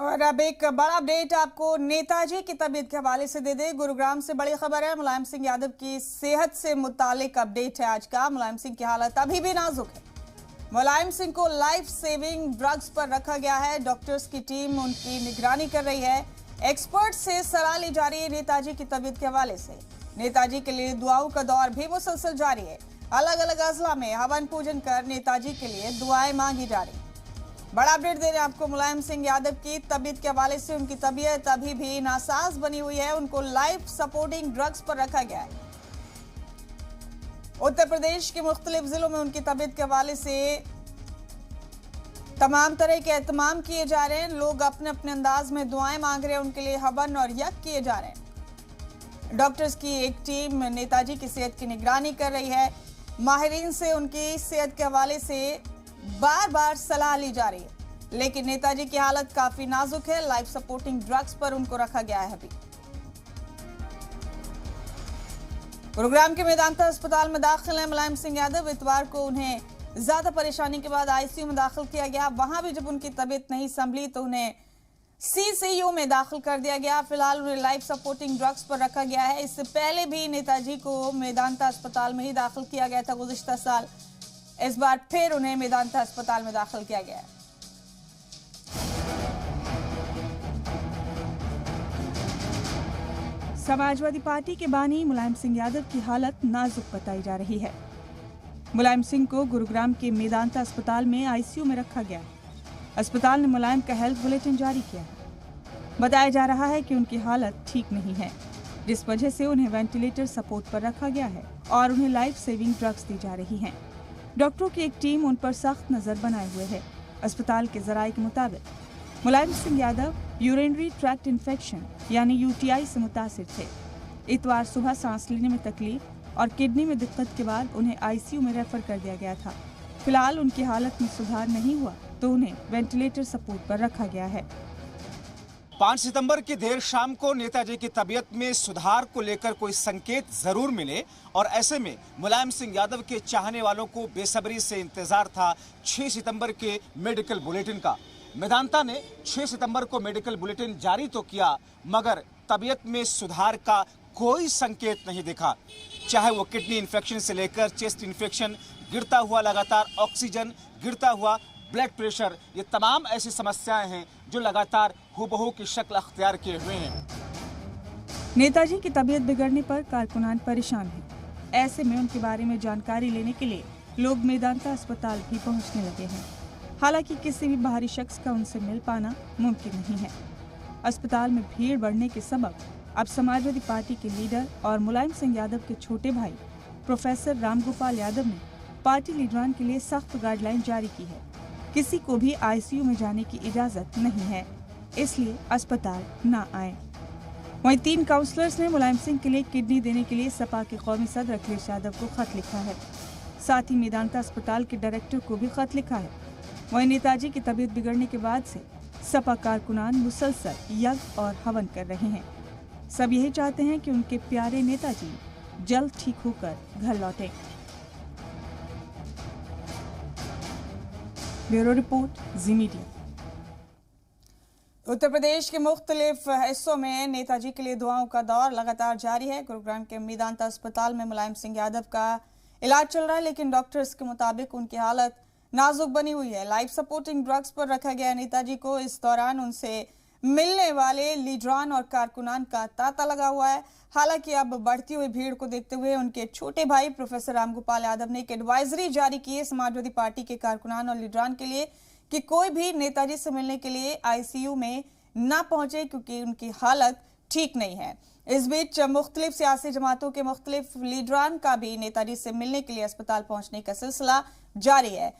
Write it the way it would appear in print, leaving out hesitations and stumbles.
और अब एक बड़ा अपडेट आपको नेताजी की तबीयत के हवाले से दे दे। गुरुग्राम से बड़ी खबर है। मुलायम सिंह यादव की सेहत से मुतालिक अपडेट है आज का। मुलायम सिंह की हालत अभी भी नाजुक है। मुलायम सिंह को लाइफ सेविंग ड्रग्स पर रखा गया है। डॉक्टर्स की टीम उनकी निगरानी कर रही है। एक्सपर्ट से सलाह ली जा रही है नेताजी की तबीयत के हवाले से। नेताजी के लिए दुआओं का दौर भी मुसलसल जारी है। अलग अलग अजला में हवन पूजन कर नेताजी के लिए दुआएं मांगी जा रही है। बड़ा अपडेट दे रहे हैं आपको मुलायम सिंह यादव की तबीयत के हवाले से। उनकी तबीयत अभी भी नासाज बनी हुई है। उनको लाइफ सपोर्टिंग ड्रग्स पर रखा गया है। उत्तर प्रदेश के मुख्तलिफ जिलों में उनकी तबीयत के हवाले से तमाम तरह के एहतमाम किए जा रहे हैं। लोग अपने अपने अंदाज में दुआएं मांग रहे हैं। उनके लिए हवन और यज्ञ किए जा रहे हैं। डॉक्टर्स की एक टीम नेताजी की सेहत की निगरानी कर रही है। माहिरीन से उनकी सेहत के हवाले से बार बार सलाह ली जा रही है, लेकिन नेताजी की हालत काफी नाजुक है। लाइफ सपोर्टिंग ड्रग्स पर उनको रखा गया है। अभी गुरुग्राम के मेदांता अस्पताल में दाखिल है मुलायम सिंह यादव। इतवार को उन्हें ज्यादा परेशानी के बाद आईसीयू में दाखिल किया गया। वहां भी जब उनकी तबीयत नहीं संभली तो उन्हें सीसीयू में दाखिल कर दिया गया। फिलहाल उन्हें लाइफ सपोर्टिंग ड्रग्स पर रखा गया है। इससे पहले भी नेताजी को मेदांता अस्पताल में ही दाखिल किया गया था गुज़िश्ता साल। इस बार फिर उन्हें मेदांता अस्पताल में दाखिल किया गया है। समाजवादी पार्टी के बानी मुलायम सिंह यादव की हालत नाजुक बताई जा रही है। मुलायम सिंह को गुरुग्राम के मेदांता अस्पताल में आईसीयू में रखा गया। अस्पताल ने मुलायम का हेल्थ बुलेटिन जारी किया है। बताया जा रहा है कि उनकी हालत ठीक नहीं है, जिस वजह से उन्हें वेंटिलेटर सपोर्ट पर रखा गया है और उन्हें लाइफ सेविंग ड्रग्स दी जा रही हैं। डॉक्टरों की एक टीम उन पर सख्त नजर बनाए हुए है। अस्पताल के जराये के मुताबिक Mulayam Singh Yadav urinary tract infection यानी यूटीआई से मुतासिर थे। इतवार सुबह सांस लेने में तकलीफ और किडनी में दिक्कत के बाद उन्हें आईसीयू में रेफर कर दिया गया था। फिलहाल उनकी हालत में सुधार नहीं हुआ तो उन्हें वेंटिलेटर सपोर्ट पर रखा गया है। 5 सितंबर की देर शाम को नेताजी की तबीयत में सुधार को लेकर कोई संकेत जरूर मिले और ऐसे में मुलायम सिंह यादव के चाहने वालों को बेसब्री से इंतजार था 6 सितंबर के मेडिकल बुलेटिन का। मेदांता ने 6 सितंबर को मेडिकल बुलेटिन जारी तो किया, मगर तबीयत में सुधार का कोई संकेत नहीं दिखा। चाहे वो किडनी इन्फेक्शन से लेकर चेस्ट इन्फेक्शन, गिरता हुआ लगातार ऑक्सीजन, गिरता हुआ ब्लड प्रेशर, ये तमाम ऐसी समस्याएं हैं जो लगातार हुबहू की शक्ल अख्तियार किए हुए हैं। नेताजी की तबीयत बिगड़ने पर कारकुनान परेशान हैं। ऐसे में उनके बारे में जानकारी लेने के लिए लोग मेदांता अस्पताल भी पहुंचने लगे हैं। हालांकि किसी भी बाहरी शख्स का उनसे मिल पाना मुमकिन नहीं है। अस्पताल में भीड़ बढ़ने के सबब अब समाजवादी पार्टी के लीडर और मुलायम सिंह यादव के छोटे भाई प्रोफेसर रामगोपाल यादव ने पार्टी लीडरान के लिए सख्त गाइडलाइन जारी की है। किसी को भी आईसीयू में जाने की इजाजत नहीं है, इसलिए अस्पताल न आए। वहीं 3 काउंसलर्स ने मुलायम सिंह के लिए किडनी देने के लिए सपा के कौमी सदर अखिलेश यादव को खत लिखा है। साथ ही मेदांता अस्पताल के डायरेक्टर को भी खत लिखा है। वहीं नेताजी की तबीयत बिगड़ने के बाद से सपा कारकुनान मुसलसल यज्ञ और हवन कर रहे हैं। सब यही चाहते हैं कि उनके प्यारे नेताजी जल्द ठीक होकर घर लौटें। ब्यूरो रिपोर्ट, जी मीडिया। उत्तर प्रदेश के मुख्तलिफ हिस्सों में नेताजी के लिए दुआओं का दौर लगातार जारी है। गुरुग्राम के मेदांता अस्पताल में मुलायम सिंह यादव का इलाज चल रहा है, लेकिन डॉक्टर्स के मुताबिक उनकी हालत नाजुक बनी हुई है। लाइफ सपोर्टिंग ड्रग्स पर रखा गया नेताजी को। इस दौरान उनसे मिलने वाले लीडरान और कारकुनान का तांता लगा हुआ है। हालांकि अब बढ़ती हुई भीड़ को देखते हुए उनके छोटे भाई प्रोफेसर रामगोपाल यादव ने एक एडवाइजरी जारी की है समाजवादी पार्टी के कारकुनान और लीडरान के लिए कि कोई भी नेताजी से मिलने के लिए आईसीयू में न पहुंचे, क्योंकि उनकी हालत ठीक नहीं है। इस बीच मुख्तलिफ सियासी जमातों के मुख्तलिफ लीडरान का भी नेताजी से मिलने के लिए अस्पताल पहुंचने का सिलसिला जारी है।